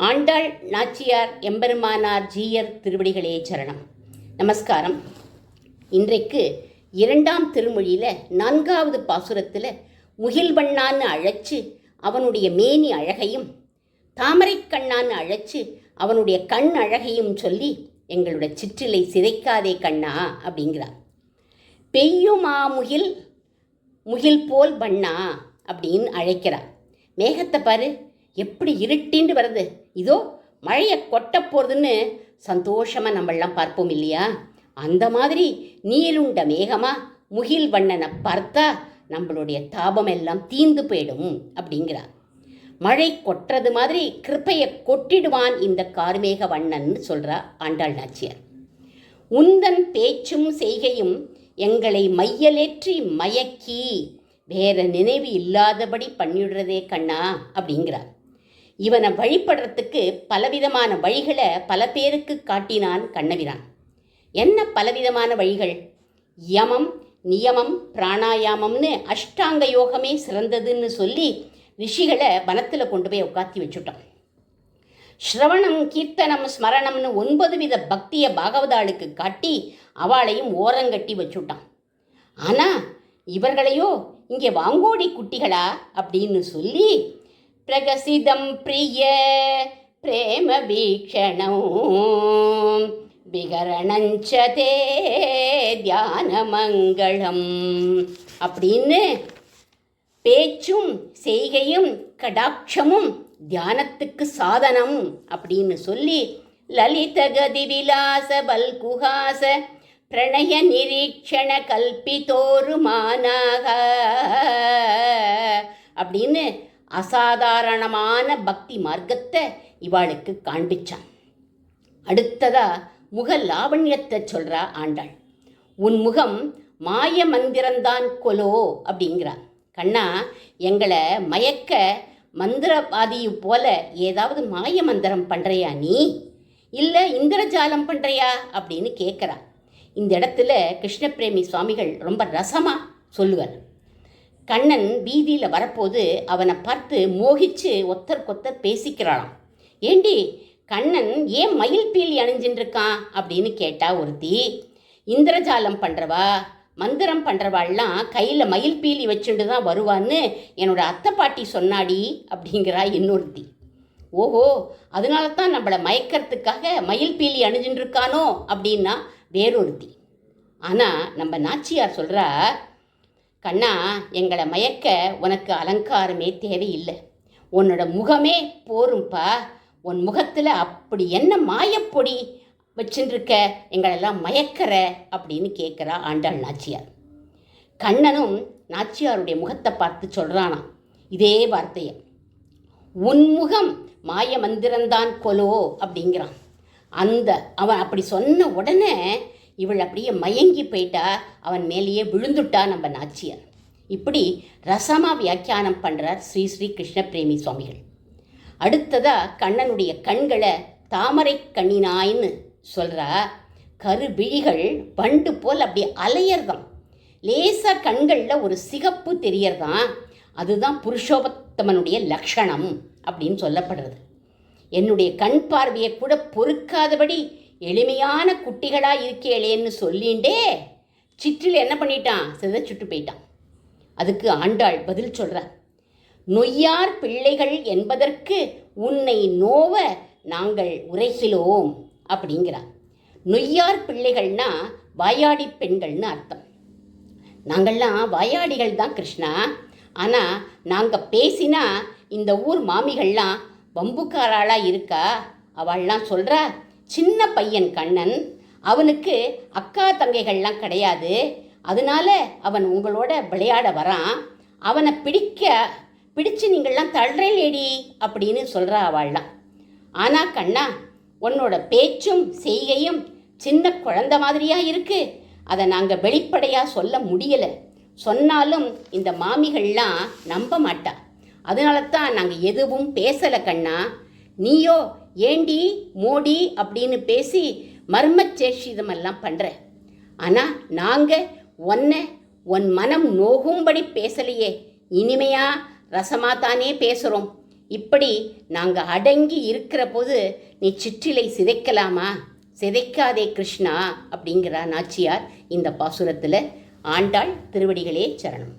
ஆண்டாள் நாச்சியார் எம்பெருமானார் ஜீயர் திருவடிகளே சரணம். நமஸ்காரம். இன்றைக்கு 2ஆம் திருமொழியில் 4வது பாசுரத்தில் முகில்வண்ணான்னு அழைச்சி அவனுடைய மேனி அழகையும், தாமரை கண்ணான்னு அழைச்சி அவனுடைய கண் அழகையும் சொல்லி எங்களுடைய சிற்றிலை சிதைக்காதே கண்ணா அப்படிங்கிறார். பெய்யுமா முகில் முகில் போல் வண்ணா அப்படின்னு அழைக்கிறார். மேகத்தை பாரு எப்படி இருட்டின்னு வருது, இதோ மழையை கொட்ட போகிறதுன்னு சந்தோஷமாக நம்மளாம் பார்ப்போம் இல்லையா? அந்த மாதிரி நீருண்ட மேகமாக முகில் வண்ணனை பார்த்தா நம்மளுடைய தாபம் எல்லாம் தீந்து போயிடும் அப்படிங்கிறார். மழை கொட்டுறது மாதிரி கிருப்பையை கொட்டிடுவான் இந்த கார்மேக வண்ணன்னு சொல்கிறா ஆண்டாள் நாச்சியார். உந்தன் பேச்சும் செய்கையும் எங்களை மையலேற்றி மயக்கி வேற நினைவு இல்லாதபடி பண்ணிவிடுறதே கண்ணா அப்படிங்கிறார். இவனை வழிபடுறதுக்கு பலவிதமான வழிகளை பல பேருக்கு காட்டினான் கண்ணபிரான். என்ன பலவிதமான வழிகள்? யமம், நியமம், பிராணாயாமம்னு அஷ்டாங்க யோகமே சிறந்ததுன்னு சொல்லி ரிஷிகளை வனத்தில் கொண்டு போய் உட்காத்தி வச்சுட்டான். ஸ்ரவணம், கீர்த்தனம், ஸ்மரணம்னு 9 வித பக்தியை பாகவதாளுக்கு காட்டி அவளையும் ஓரங்கட்டி வச்சுட்டான். ஆனால் இவர்களையோ இங்கே வாங்கோடி குட்டிகளா அப்படின்னு சொல்லி பிரகசிதம் பிரிய பிரேம வீக்ஷணம் விகரணஞ்சதே தியான மங்களம் அப்படின்னு பேச்சும் செய்கையும் கடாட்சமும் தியானத்துக்கு சாதனம் அப்படின்னு சொல்லி லலிதகதி விலாச பல்குஹாச பிரணய நிரீட்சண கல்பிதோருமானாக அப்படின்னு அசாதாரணமான பக்தி மார்க்கத்தை இவாளுக்கு காண்பிச்சான். அடுத்ததா முக லாவண்யத்தை சொல்கிறா ஆண்டாள். உன் முகம் மாய மந்திரம்தான் கொலோ அப்படிங்கிறான். கண்ணா, எங்களை மயக்க மந்திரவாதியு போல ஏதாவது மாய மந்திரம் பண்ணுறியா நீ, இல்லை இந்திரஜாலம் பண்ணுறியா அப்படின்னு கேட்குறா. இந்த இடத்துல கிருஷ்ணபிரேமி சுவாமிகள் ரொம்ப ரசமாக சொல்லுவார். கண்ணன் வீதியில் வரப்போது அவனை பார்த்து மோகிச்சு ஒத்தர் பேசிக்கிறாளாம். ஏண்டி கண்ணன் ஏன் மயில் பீலி அணிஞ்சின்றிருக்கான் அப்படின்னு கேட்டா ஒருத்தி. இந்திரஜாலம் பண்ணுறவா, மந்திரம் பண்ணுறவாள்லாம் கையில் மயில் பீலி வச்சுட்டு தான் வருவான்னு என்னோட அத்தை பாட்டி சொன்னாடி அப்படிங்கிறா இன்னொருத்தி. ஓஹோ, அதனால தான் நம்மளை மயக்கிறதுக்காக மயில் பீலி அணிஞ்சின்றிருக்கானோ அப்படின்னா வேறொருத்தி. ஆனால் நம்ம நாச்சியார் சொல்கிறா, கண்ணா, எங்களை மயக்க உனக்கு அலங்காரமே தேவையில்லை, உன்னோட முகமே போரும்பா. உன் முகத்தில் அப்படி என்ன மாயப்பொடி வச்சுருக்க, எங்களெல்லாம் மயக்கிற அப்படின்னு கேட்குறா ஆண்டாள் நாச்சியார். கண்ணனும் நாச்சியாருடைய முகத்தை பார்த்து சொல்கிறானா இதே வார்த்தையை. உன் முகம் மாய மந்திரம்தான் கொலோ அப்படிங்கிறான். அவன் அப்படி சொன்ன உடனே இவள் அப்படியே மயங்கி போயிட்டா, அவன் மேலேயே விழுந்துட்டா நம்ம நாச்சியார். இப்படி ரசமாக வியாக்கியானம் பண்ணுறார் ஸ்ரீ ஸ்ரீ கிருஷ்ணபிரேமி சுவாமிகள். அடுத்ததாக கண்ணனுடைய கண்களை தாமரை கண்ணினாயின்னு சொல்கிறா. கருவிழிகள் பண்டு போல் அப்படியே அலையறதான், லேசாக கண்களில் ஒரு சிகப்பு தெரியறதான். அதுதான் புருஷோத்தமனுடைய லக்ஷணம் அப்படின்னு சொல்லப்படுறது. என்னுடைய கண் பார்வையை கூட பொறுக்காதபடி எளிமையான குட்டிகளாக இருக்கேளேன்னு சொல்லிண்டே சிற்றில் என்ன பண்ணிட்டான், சிதைச்சுட்டு போயிட்டான். அதுக்கு ஆண்டாள் பதில் சொல்கிறார். நொய்யார் பிள்ளைகள் என்பதற்கு உன்னை நோவ நாங்கள் உரைகிறோம் அப்படிங்கிறார். நொய்யார் பிள்ளைகள்னா வாயாடி பெண்கள்னு அர்த்தம். நாங்கள்லாம் வாயாடிகள் தான் கிருஷ்ணா. ஆனால் நாங்கள் பேசினா இந்த ஊர் மாமிகள்லாம் வம்புக்காராளாக இருக்கா. அவள்லாம் சொல்கிறா, சின்ன பையன் கண்ணன், அவனுக்கு அக்கா தங்கைகள்லாம் கிடையாது, அதனால அவன் உங்களோட விளையாட வரான், அவனை பிடிச்சு நீங்கள்லாம் தள்ளுறேடி அப்படின்னு சொல்கிறா அவள்லாம். ஆனால் கண்ணா, உன்னோட பேச்சும் செய்கையும் சின்ன குழந்தை மாதிரியாக இருக்குது, அதை நாங்கள் வெளிப்படையாக சொல்ல முடியலை. சொன்னாலும் இந்த மாமிகள்லாம் நம்ப மாட்டா, அதனால தான் நாங்கள் எதுவும் பேசலை கண்ணா. நீயோ ஏண்டி மோடி அப்படின்னு பேசி மர்மச்சேஷிதமெல்லாம் பண்ணுற. ஆனால் நாங்கள் உன் மனம் நோகும்படி பேசலையே, இனிமையாக ரசமாக தானே பேசுகிறோம். இப்படி நாங்கள் அடங்கி இருக்கிற போது நீ சிற்றிலை சிதைக்கலாமா? சிதைக்காதே கிருஷ்ணா அப்படிங்கிறார் நாச்சியார் இந்த பாசுரத்தில். ஆண்டாள் திருவடிகளே சரணம்.